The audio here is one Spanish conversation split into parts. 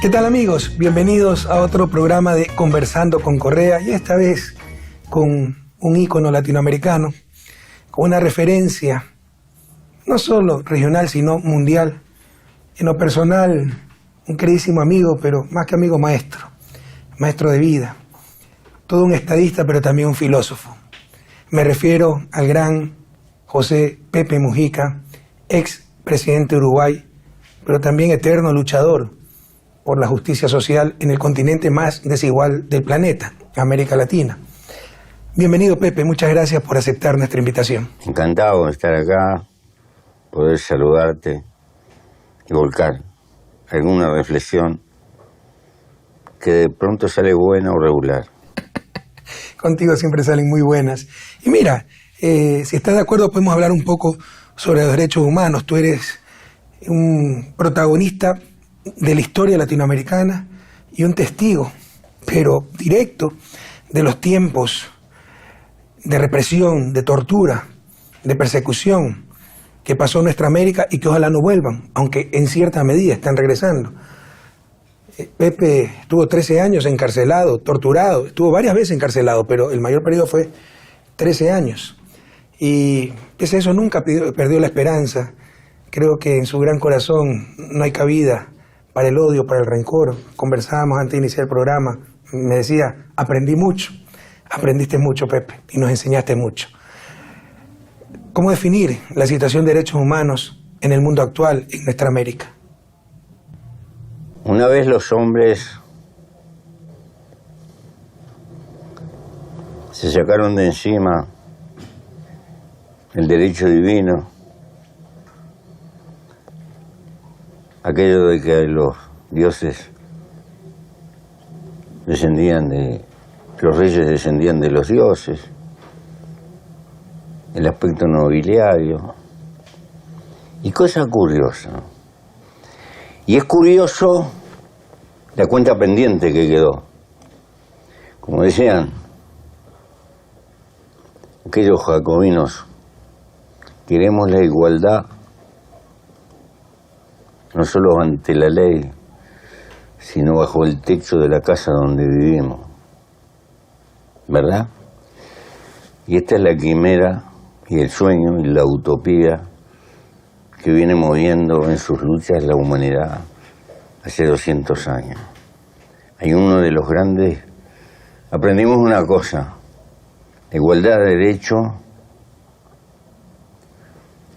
¿Qué tal, amigos? Bienvenidos a otro programa de Conversando con Correa, y esta vez con un ícono latinoamericano, con una referencia no solo regional sino mundial. En lo personal, un queridísimo amigo, pero más que amigo, maestro de vida, todo un estadista pero también un filósofo. Me refiero al gran José Pepe Mujica, ex presidente de Uruguay, pero también eterno luchador por la justicia social en el continente más desigual del planeta, América Latina. Bienvenido, Pepe, muchas gracias por aceptar nuestra invitación. Encantado de estar acá, poder saludarte y volcar alguna reflexión que de pronto sale buena o regular. Contigo siempre salen muy buenas. Y mira, si estás de acuerdo podemos hablar un poco sobre los derechos humanos. Tú eres un protagonista de la historia latinoamericana y un testigo, pero directo, de los tiempos de represión, de tortura, de persecución que pasó en nuestra América y que ojalá no vuelvan, aunque en cierta medida están regresando. Pepe estuvo 13 años encarcelado, torturado, estuvo varias veces encarcelado, pero el mayor periodo fue 13 años. Y pese a eso nunca perdió la esperanza. Creo que en su gran corazón no hay cabida para el odio, para el rencor. Conversábamos antes de iniciar el programa, me decía, aprendí mucho. Aprendiste mucho, Pepe, y nos enseñaste mucho. ¿Cómo definir la situación de derechos humanos en el mundo actual, en nuestra América? Una vez los hombres se sacaron de encima el derecho divino, aquello de que los dioses descendían de... Los reyes descendían de los dioses, el aspecto nobiliario, y cosa curiosa. Y es curioso la cuenta pendiente que quedó. Como decían aquellos jacobinos, queremos la igualdad, no solo ante la ley, sino bajo el techo de la casa donde vivimos. ¿Verdad? Y esta es la quimera y el sueño y la utopía que viene moviendo en sus luchas la humanidad hace 200 años. Hay uno de los grandes... Aprendimos una cosa, la igualdad de derecho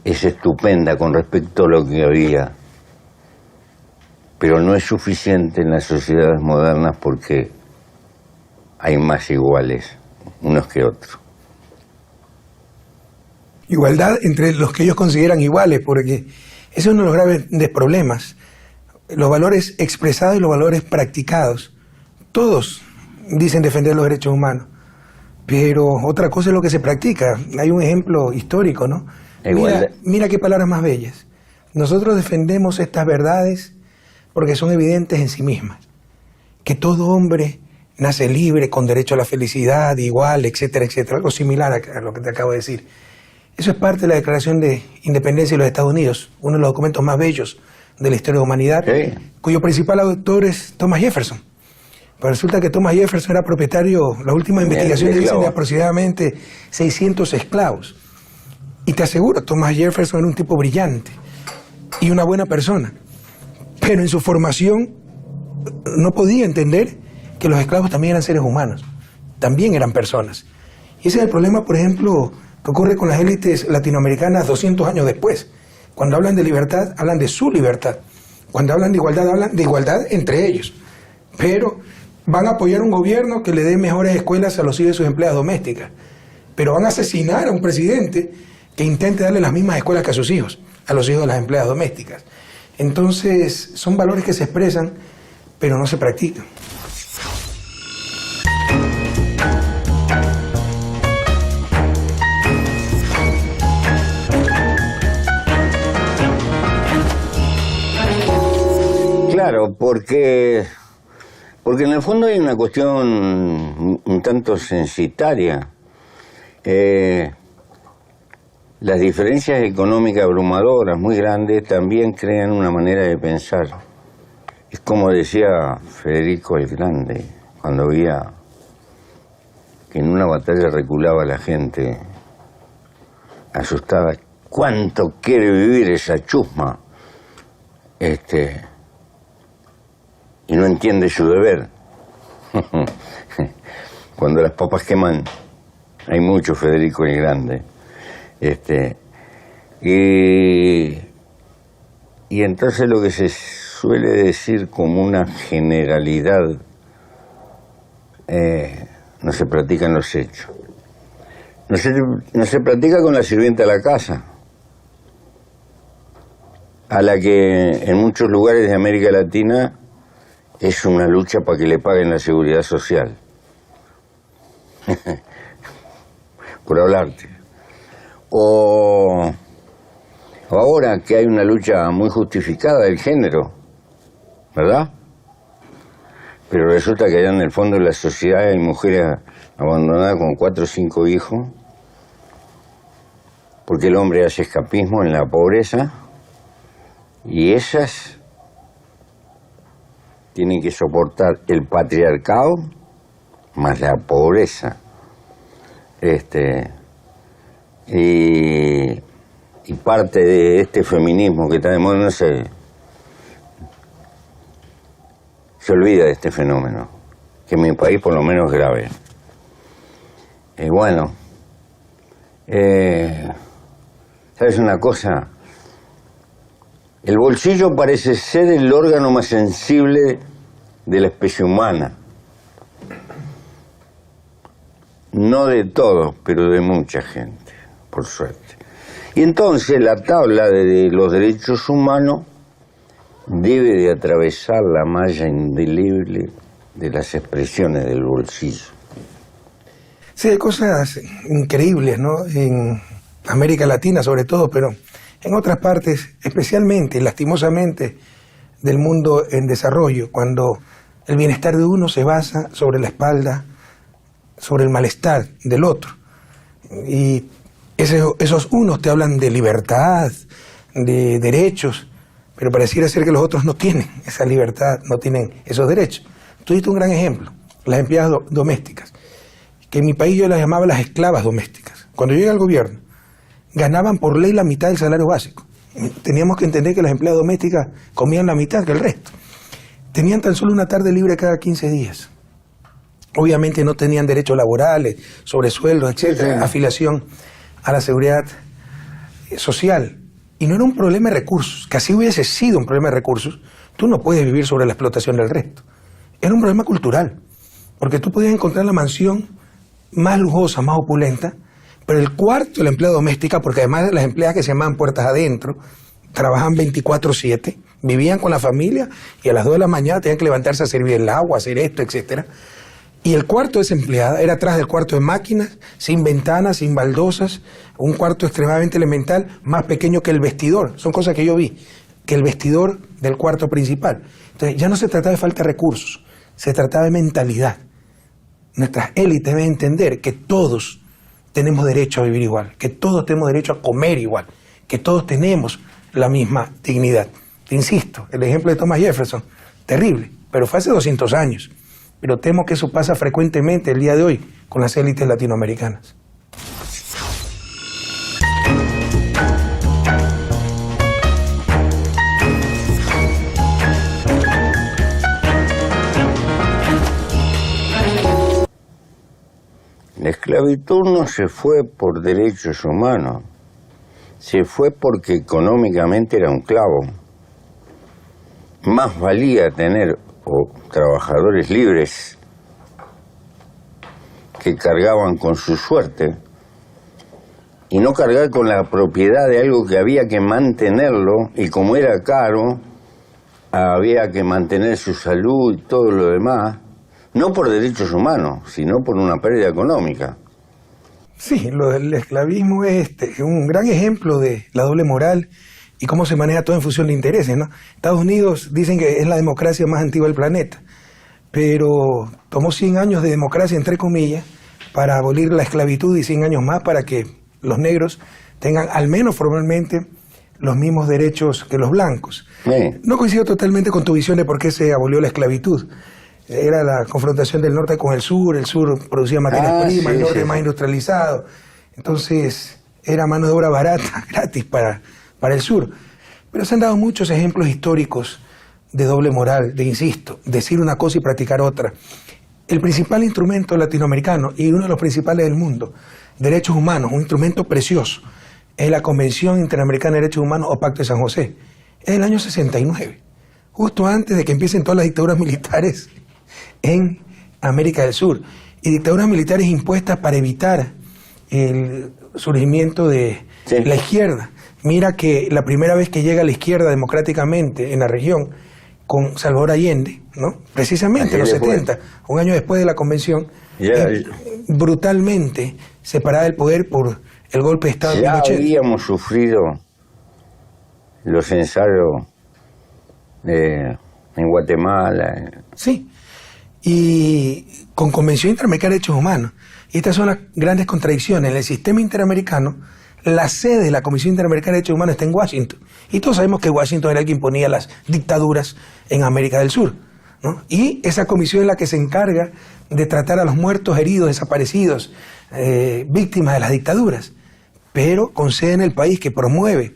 es estupenda con respecto a lo que había, pero no es suficiente en las sociedades modernas porque hay más iguales unos que otros. Igualdad entre los que ellos consideran iguales, porque ese es uno de los graves problemas. Los valores expresados y los valores practicados. Todos dicen defender los derechos humanos, pero otra cosa es lo que se practica. Hay un ejemplo histórico, ¿no? Mira qué palabras más bellas. Nosotros defendemos estas verdades porque son evidentes en sí mismas. Que todo hombre nace libre, con derecho a la felicidad, igual, etcétera, etcétera. Algo similar a lo que te acabo de decir. Eso es parte de la Declaración de Independencia de los Estados Unidos, uno de los documentos más bellos de la historia de la humanidad, cuyo principal autor es Thomas Jefferson. Pero resulta que Thomas Jefferson era propietario, las últimas investigaciones dicen, de aproximadamente 600 esclavos. Y te aseguro, Thomas Jefferson era un tipo brillante y una buena persona. Pero en su formación no podía entender que los esclavos también eran seres humanos, también eran personas. Y ese es el problema, por ejemplo, que ocurre con las élites latinoamericanas 200 años después. Cuando hablan de libertad, hablan de su libertad. Cuando hablan de igualdad, hablan de igualdad entre ellos. Pero van a apoyar un gobierno que le dé mejores escuelas a los hijos de sus empleadas domésticas. Pero van a asesinar a un presidente que intente darle las mismas escuelas que a sus hijos, a los hijos de las empleadas domésticas. Entonces, son valores que se expresan, pero no se practican. Claro, porque en el fondo hay una cuestión un tanto censitaria. Las diferencias económicas abrumadoras, muy grandes, también crean una manera de pensar Es como decía Federico el Grande, cuando veía que en una batalla reculaba la gente asustada. ¿Cuánto quiere vivir esa chusma? Y no entiende su deber. Cuando las papas queman, hay mucho Federico el Grande. Y entonces lo que se suele decir como una generalidad no se practica en los hechos. No se practica con la sirvienta de la casa, a la que en muchos lugares de América Latina es una lucha para que le paguen la seguridad social. Por hablarte. O ahora que hay una lucha muy justificada del género, ¿verdad? Pero resulta que allá en el fondo de la sociedad hay mujeres abandonadas con 4 o 5 hijos, porque el hombre hace escapismo en la pobreza, y esas tienen que soportar el patriarcado más la pobreza. Y parte de este feminismo que está de moda no se olvida de este fenómeno, que en mi país por lo menos es grave. ¿Sabes una cosa? El bolsillo parece ser el órgano más sensible de la especie humana. No de todos, pero de mucha gente, por suerte. Y entonces la tabla de los derechos humanos debe de atravesar la malla indeleble de las expresiones del bolsillo. Sí, hay cosas increíbles, ¿no? En América Latina sobre todo, pero en otras partes, especialmente, lastimosamente, del mundo en desarrollo, cuando el bienestar de uno se basa sobre la espalda, sobre el malestar del otro. Y esos unos te hablan de libertad, de derechos, pero pareciera ser que los otros no tienen esa libertad, no tienen esos derechos. Tú diste un gran ejemplo, las empleadas domésticas, que en mi país yo las llamaba las esclavas domésticas. Cuando yo llegué al gobierno, ganaban por ley la mitad del salario básico. Teníamos que entender que las empleadas domésticas comían la mitad que el resto. Tenían tan solo una tarde libre cada 15 días. Obviamente no tenían derechos laborales, sobresueldos, etcétera, afiliación a la seguridad social. Y no era un problema de recursos, que así hubiese sido un problema de recursos, tú no puedes vivir sobre la explotación del resto. Era un problema cultural, porque tú podías encontrar la mansión más lujosa, más opulenta, pero el cuarto de la empleada doméstica, porque además las empleadas que se llamaban puertas adentro, trabajaban 24/7, vivían con la familia y a las 2 de la mañana tenían que levantarse a servir el agua, hacer esto, etcétera. Y el cuarto de esa empleada era atrás del cuarto de máquinas, sin ventanas, sin baldosas, un cuarto extremadamente elemental, más pequeño que el vestidor. Son cosas que yo vi, que el vestidor del cuarto principal. Entonces ya no se trataba de falta de recursos, se trataba de mentalidad. Nuestras élites deben entender que todos tenemos derecho a vivir igual, que todos tenemos derecho a comer igual, que todos tenemos la misma dignidad. Te insisto, el ejemplo de Thomas Jefferson, terrible, pero fue hace 200 años. Pero temo que eso pasa frecuentemente el día de hoy con las élites latinoamericanas. La esclavitud no se fue por derechos humanos, se fue porque económicamente era un clavo. Más valía tener trabajadores libres que cargaban con su suerte y no cargar con la propiedad de algo que había que mantenerlo, y como era caro había que mantener su salud y todo lo demás, no por derechos humanos, sino por una pérdida económica. Sí, lo del esclavismo es un gran ejemplo de la doble moral y cómo se maneja todo en función de intereses, ¿no? Estados Unidos dicen que es la democracia más antigua del planeta, pero tomó 100 años de democracia, entre comillas, para abolir la esclavitud y 100 años más para que los negros tengan al menos formalmente los mismos derechos que los blancos. Sí. No coincido totalmente con tu visión de por qué se abolió la esclavitud. Era la confrontación del norte con el sur producía materias primas, el norte más industrializado. Entonces era mano de obra barata, gratis para el sur. Pero se han dado muchos ejemplos históricos de doble moral, de, insisto, decir una cosa y practicar otra. El principal instrumento latinoamericano y uno de los principales del mundo, derechos humanos, un instrumento precioso, es la Convención Interamericana de Derechos Humanos o Pacto de San José. Es del año 69, justo antes de que empiecen todas las dictaduras militares en América del Sur. Y dictaduras militares impuestas para evitar el surgimiento de la izquierda. Mira que la primera vez que llega la izquierda democráticamente en la región, con Salvador Allende, ¿no? Precisamente en los 70, un año después de la convención, brutalmente separada del poder por el golpe de Estado de Pinochet. Ya habíamos sufrido los ensayos en Guatemala. Sí, y con Convención Interamericana de Derechos Humanos. Y estas son las grandes contradicciones. En el sistema interamericano, la sede de la Comisión Interamericana de Derechos Humanos está en Washington. Y todos sabemos que Washington era el que imponía las dictaduras en América del Sur, ¿no? Y esa comisión es la que se encarga de tratar a los muertos, heridos, desaparecidos, víctimas de las dictaduras, pero con sede en el país que promueve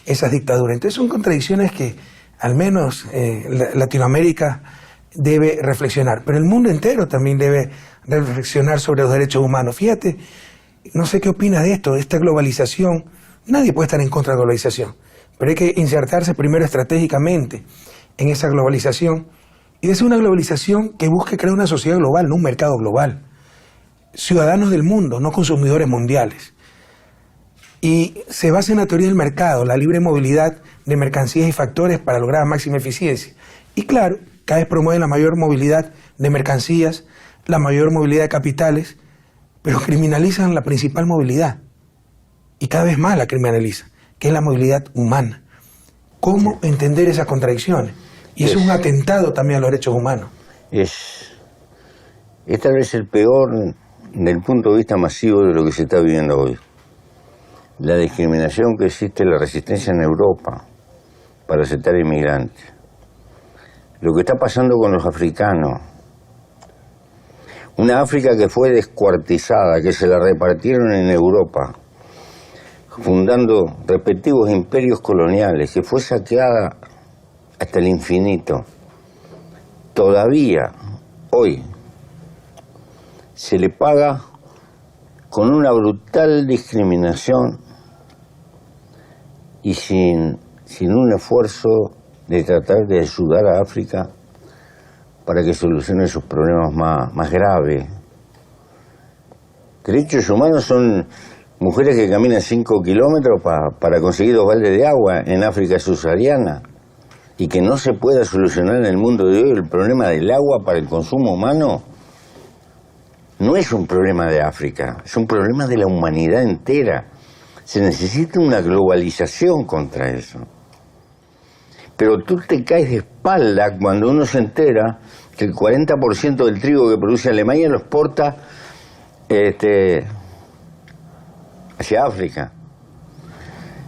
esas dictaduras. Entonces son contradicciones que al menos Latinoamérica debe reflexionar, pero el mundo entero también debe reflexionar sobre los derechos humanos. Fíjate, no sé qué opinas de esto, de esta globalización. Nadie puede estar en contra de la globalización, pero hay que insertarse primero estratégicamente en esa globalización, y es una globalización que busque crear una sociedad global, no un mercado global. Ciudadanos del mundo, no consumidores mundiales. Y se basa en la teoría del mercado, la libre movilidad de mercancías y factores para lograr máxima eficiencia. Y claro, cada vez promueve la mayor movilidad de mercancías, la mayor movilidad de capitales, pero criminalizan la principal movilidad. Y cada vez más la criminalizan, que es la movilidad humana. ¿Cómo entender esas contradicciones? Y es un atentado también a los derechos humanos. Es tal vez el peor desde el punto de vista masivo de lo que se está viviendo hoy. La discriminación que existe, la resistencia en Europa para aceptar inmigrantes. Lo que está pasando con los africanos. Una África que fue descuartizada, que se la repartieron en Europa, fundando respectivos imperios coloniales, que fue saqueada hasta el infinito. Todavía, hoy, se le paga con una brutal discriminación y sin un esfuerzo de tratar de ayudar a África para que solucione sus problemas más graves. Derechos humanos son mujeres que caminan 5 kilómetros para conseguir 2 baldes de agua en África subsahariana, y que no se pueda solucionar en el mundo de hoy el problema del agua para el consumo humano. No es un problema de África, es un problema de la humanidad entera. Se necesita una globalización contra eso. Pero tú te caes de espalda cuando uno se entera que el 40% del trigo que produce Alemania lo exporta hacia África.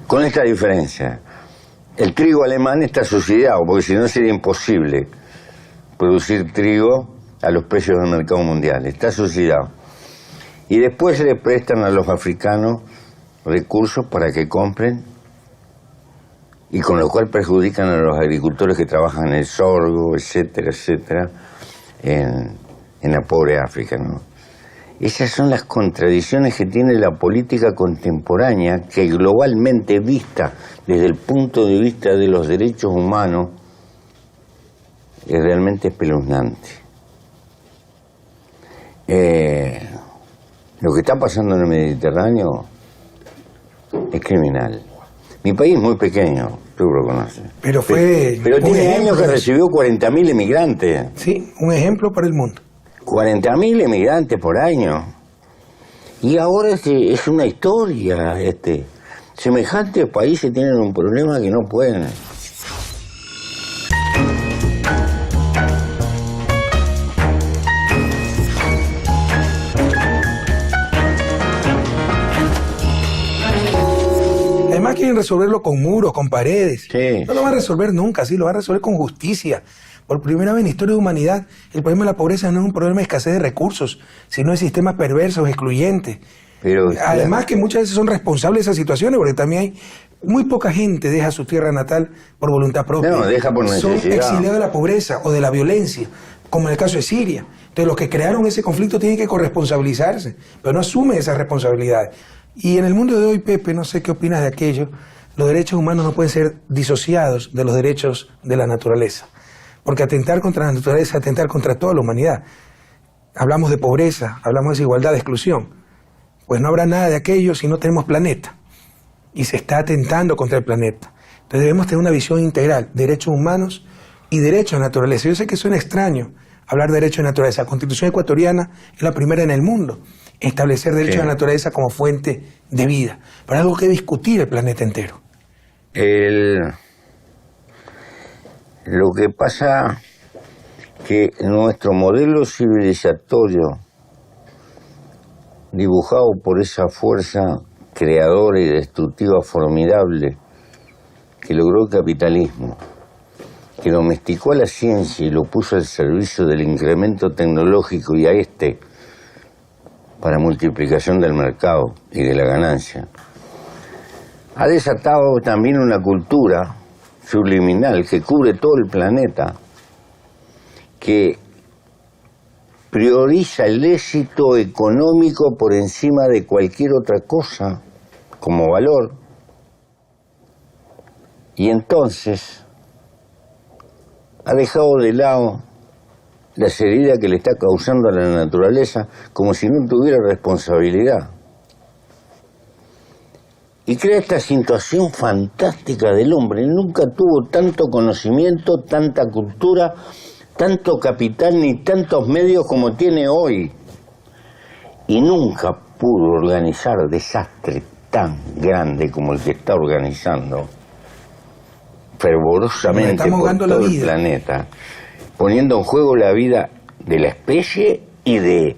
Con esta diferencia: el trigo alemán está subsidiado, porque si no sería imposible producir trigo a los precios del mercado mundial. Está subsidiado. Y después se le prestan a los africanos recursos para que compren, y con lo cual perjudican a los agricultores que trabajan en el sorgo, etcétera, etcétera, en la pobre África, ¿no? Esas son las contradicciones que tiene la política contemporánea, que globalmente vista desde el punto de vista de los derechos humanos es realmente espeluznante. Lo que está pasando en el Mediterráneo es criminal. Mi país es muy pequeño, tú lo conoces. Pero tiene años que recibió 40.000 emigrantes. Sí, un ejemplo para el mundo. 40.000 emigrantes por año. Y ahora es una historia. Semejantes países tienen un problema que no pueden. Además que quieren resolverlo con muros, con paredes. Sí, No lo van a resolver nunca, sí, lo van a resolver con justicia. Por primera vez en la historia de la humanidad, el problema de la pobreza no es un problema de escasez de recursos, sino de sistemas perversos, excluyentes. pero Además que muchas veces son responsables de esas situaciones, porque también hay muy poca gente deja su tierra natal por voluntad propia. No, deja por Son necesidad. exiliados de la pobreza o de la violencia, como en el caso de Siria. Entonces los que crearon ese conflicto tienen que corresponsabilizarse, pero no asumen esas responsabilidades. Y en el mundo de hoy, Pepe, no sé qué opinas de aquello, los derechos humanos no pueden ser disociados de los derechos de la naturaleza. Porque atentar contra la naturaleza es atentar contra toda la humanidad. Hablamos de pobreza, hablamos de desigualdad, de exclusión. Pues no habrá nada de aquello si no tenemos planeta. Y se está atentando contra el planeta. Entonces debemos tener una visión integral, derechos humanos y derechos de naturaleza. Yo sé que suena extraño hablar de derechos de naturaleza. La Constitución ecuatoriana es la primera en el mundo en establecer derechos de naturaleza como fuente de vida. Pero es algo que discutir el planeta entero. Lo que pasa que nuestro modelo civilizatorio, dibujado por esa fuerza creadora y destructiva formidable que logró el capitalismo, que domesticó a la ciencia y lo puso al servicio del incremento tecnológico y a para multiplicación del mercado y de la ganancia, ha desatado también una cultura subliminal que cubre todo el planeta, que prioriza el éxito económico por encima de cualquier otra cosa como valor. Y entonces ha dejado de lado la heridas que le está causando a la naturaleza como si no tuviera responsabilidad. Y crea esta situación fantástica del hombre. Él nunca tuvo tanto conocimiento, tanta cultura, tanto capital ni tantos medios como tiene hoy. Y nunca pudo organizar desastre tan grande como el que está organizando fervorosamente por todo el planeta, poniendo en juego la vida de la especie y de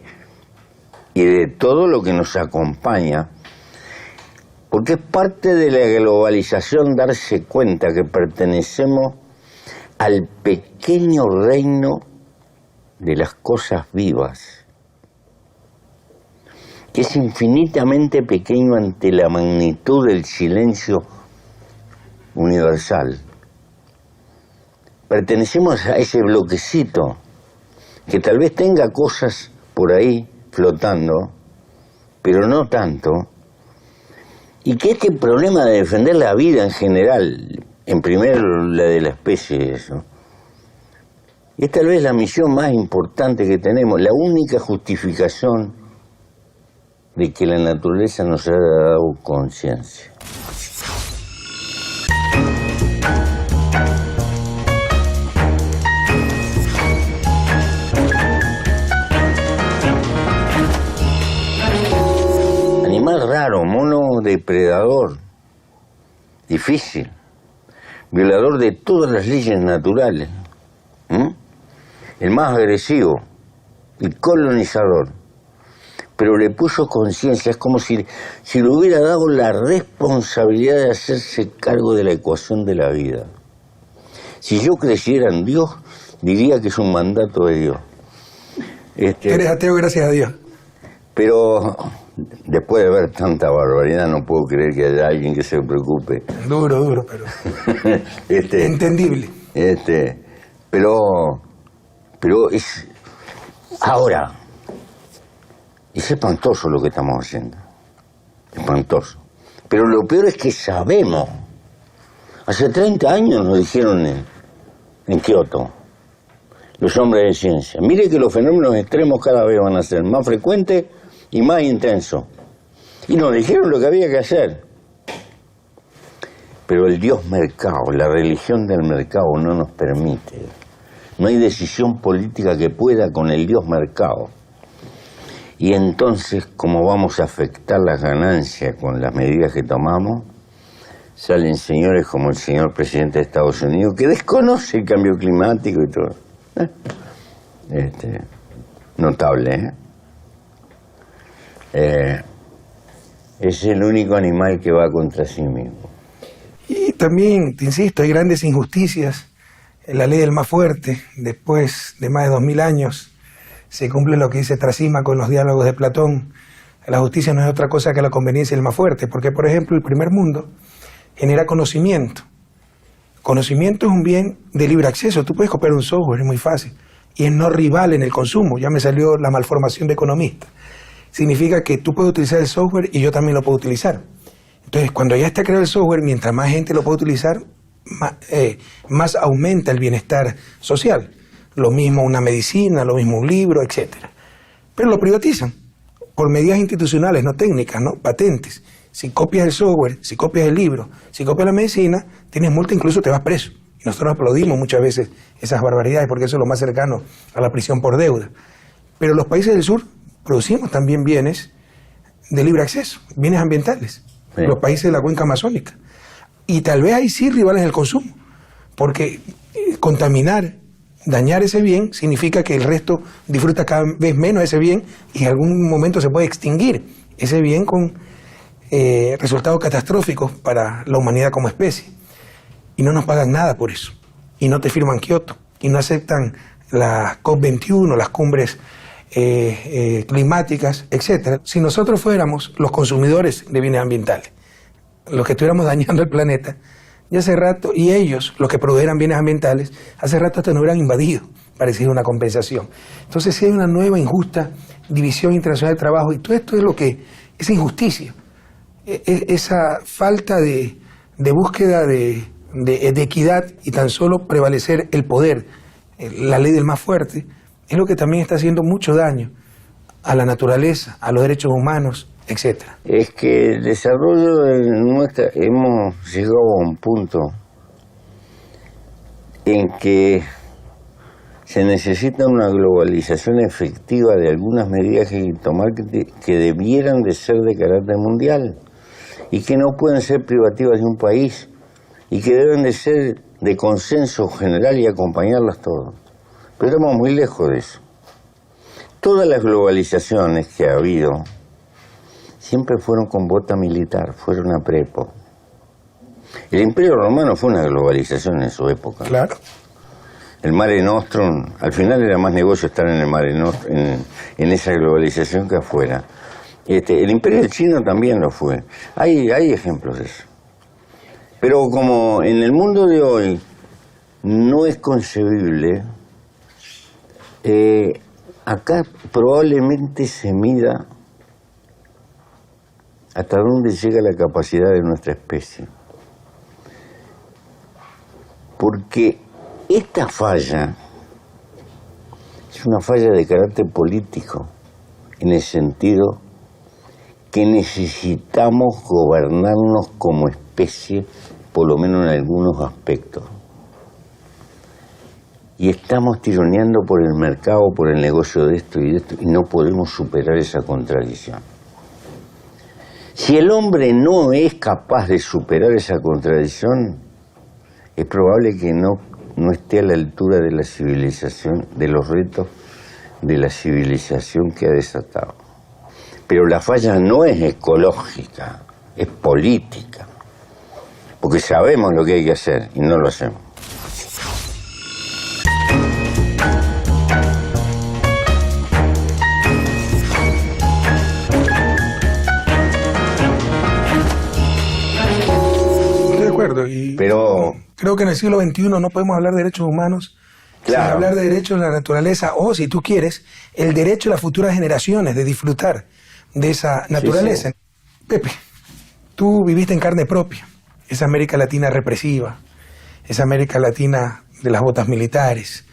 todo lo que nos acompaña. Porque es parte de la globalización darse cuenta que pertenecemos al pequeño reino de las cosas vivas, que es infinitamente pequeño ante la magnitud del silencio universal. Pertenecemos a ese bloquecito que tal vez tenga cosas por ahí flotando, pero no tanto. Y que este problema de defender la vida en general, en primer la de la especie, eso, es tal vez la misión más importante que tenemos, la única justificación de que la naturaleza nos haya dado conciencia. Animal raro, mono depredador, difícil, violador de todas las leyes naturales, el más agresivo y colonizador, pero le puso conciencia. Es como si le hubiera dado la responsabilidad de hacerse cargo de la ecuación de la vida. Si yo creyera en Dios, diría que es un mandato de Dios. Eres ateo, gracias a Dios. Pero después de ver tanta barbaridad, no puedo creer que haya alguien que se preocupe. Duro, pero entendible. Pero es ahora, es espantoso lo que estamos haciendo. Espantoso. Pero lo peor es que sabemos. Hace 30 años nos dijeron en Kioto, los hombres de ciencia, mire que los fenómenos extremos cada vez van a ser más frecuentes y más intensos. Y nos dijeron lo que había que hacer. Pero el Dios mercado, la religión del mercado no nos permite. No hay decisión política que pueda con el Dios mercado. Y entonces, ¿cómo vamos a afectar las ganancias con las medidas que tomamos? Salen señores como el señor presidente de Estados Unidos, que desconoce el cambio climático y todo. Notable, es el único animal que va contra sí mismo. Y también, te insisto, hay grandes injusticias. La ley del más fuerte, después de más de 2000 años, se cumple lo que dice Trasímaco en los diálogos de Platón. La justicia no es otra cosa que la conveniencia del más fuerte, porque, por ejemplo, el primer mundo genera conocimiento. Conocimiento es un bien de libre acceso. Tú puedes copiar un software, es muy fácil, y es no rival en el consumo. Ya me salió la malformación de economista. Significa que tú puedes utilizar el software y yo también lo puedo utilizar. Entonces, cuando ya está creado el software, mientras más gente lo puede utilizar, más aumenta el bienestar social. Lo mismo una medicina, lo mismo un libro, etc. Pero lo privatizan por medidas institucionales, no técnicas, no patentes. Si copias el software, si copias el libro, si copias la medicina, tienes multa, incluso te vas preso. Y nosotros aplaudimos muchas veces esas barbaridades porque eso es lo más cercano a la prisión por deuda. Pero los países del sur producimos también bienes de libre acceso, bienes ambientales. Sí. Los países de la cuenca amazónica. Y tal vez ahí sí rivales en el consumo, porque contaminar, dañar ese bien, significa que el resto disfruta cada vez menos ese bien y en algún momento se puede extinguir ese bien con resultados catastróficos para la humanidad como especie. Y no nos pagan nada por eso. Y no te firman Kioto. Y no aceptan las COP21, las cumbres climáticas, etc. Si nosotros fuéramos los consumidores de bienes ambientales, los que estuviéramos dañando el planeta, ya hace rato, y ellos, los que produjeran bienes ambientales, hace rato hasta nos hubieran invadido para exigir una compensación. Entonces sí hay una nueva injusta división internacional de trabajo, y todo esto es lo que, esa injusticia, esa falta de búsqueda de equidad y tan solo prevalecer el poder, la ley del más fuerte, es lo que también está haciendo mucho daño a la naturaleza, a los derechos humanos, etcétera. Es que el desarrollo de nuestra... Hemos llegado a un punto en que se necesita una globalización efectiva de algunas medidas que hay que tomar que debieran de ser de carácter mundial y que no pueden ser privativas de un país y que deben de ser de consenso general y acompañarlas todas. Pero estamos muy lejos de eso. Todas las globalizaciones que ha habido siempre fueron con bota militar, fueron a prepo. El Imperio Romano fue una globalización en su época. Claro. El Mare Nostrum, al final era más negocio estar en el Mare Nostrum, en esa globalización que afuera. El Imperio Chino también lo fue. Hay ejemplos de eso. Pero como en el mundo de hoy no es concebible, acá probablemente se mida hasta dónde llega la capacidad de nuestra especie. Porque esta falla es una falla de carácter político, en el sentido que necesitamos gobernarnos como especie, por lo menos en algunos aspectos. Y estamos tironeando por el mercado, por el negocio de esto y de esto, y no podemos superar esa contradicción. Si el hombre no es capaz de superar esa contradicción, es probable que no esté a la altura de la civilización, de los retos de la civilización que ha desatado. Pero la falla no es ecológica, es política, porque sabemos lo que hay que hacer y no lo hacemos. Pero creo que en el siglo XXI no podemos hablar de derechos humanos, claro, sin hablar de derechos de la naturaleza, o si tú quieres, el derecho de las futuras generaciones de disfrutar de esa naturaleza. Sí, sí. Pepe, tú viviste en carne propia esa América Latina represiva, esa América Latina de las botas militares,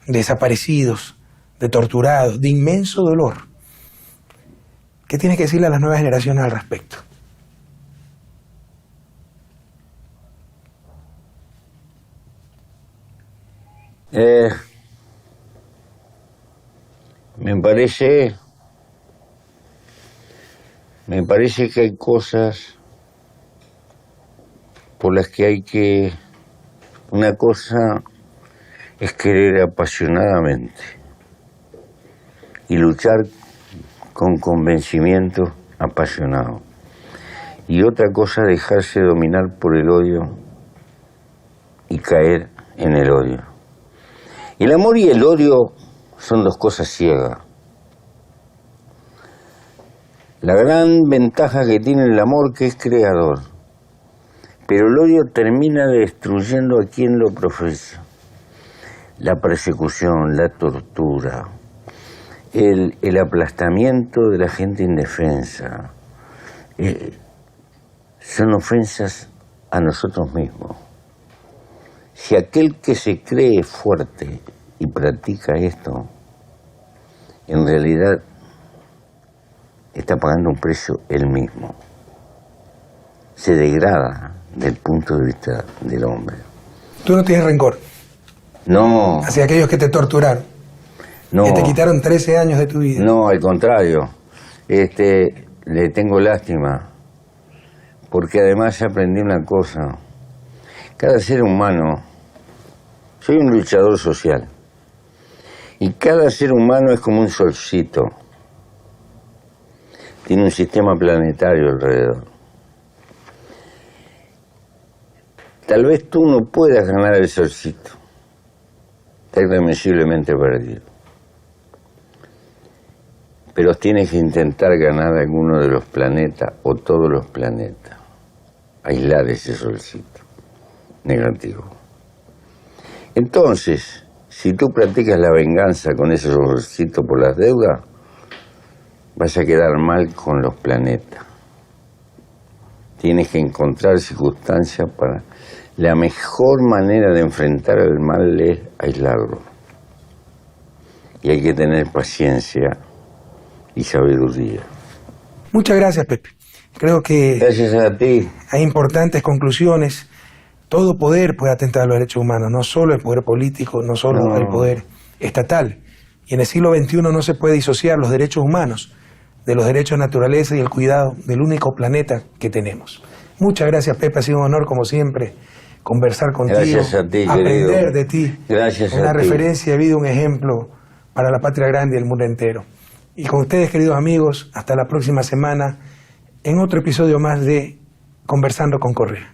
de desaparecidos, de torturados, de inmenso dolor. ¿Qué tienes que decirle a las nuevas generaciones al respecto? Me parece que hay cosas por las que hay que... Una cosa es querer apasionadamente y luchar con convencimiento apasionado. y otra cosa dejarse dominar por el odio y caer en el odio. El amor y el odio son dos cosas ciegas. La gran ventaja que tiene el amor que es creador, pero el odio termina destruyendo a quien lo profesa. La persecución, la tortura, el aplastamiento de la gente indefensa, son ofensas a nosotros mismos. Si aquel que se cree fuerte y practica esto, en realidad está pagando un precio él mismo. Se degrada del punto de vista del hombre. Tú no tienes rencor No, hacia aquellos que te torturaron, no. que te quitaron 13 años de tu vida. No, al contrario. Le tengo lástima. Porque además aprendí una cosa. Cada ser humano, soy un luchador social, y cada ser humano es como un solcito. Tiene un sistema planetario alrededor. Tal vez tú no puedas ganar el solcito. Está irremisiblemente perdido. Pero tienes que intentar ganar alguno de los planetas o todos los planetas. Aislar ese solcito negativo. Entonces, si tú practicas la venganza con ese solcito por las deudas, vas a quedar mal con los planetas. Tienes que encontrar circunstancias para... La mejor manera de enfrentar el mal es aislarlo. Y hay que tener paciencia y sabiduría. Muchas gracias, Pepe. Creo que Gracias a ti. hay importantes conclusiones. Todo poder puede atentar a los derechos humanos, no solo el poder político, no solo No. el poder estatal. Y en el siglo XXI no se puede disociar los derechos humanos de los derechos de naturaleza y el cuidado del único planeta que tenemos. Muchas gracias, Pepe. Ha sido un honor, como siempre, conversar contigo, Gracias a ti, aprender querido. de ti. Gracias Una a ti. referencia de vida, un ejemplo para la patria grande y el mundo entero. Y con ustedes, queridos amigos, hasta la próxima semana en otro episodio más de Conversando con Correa.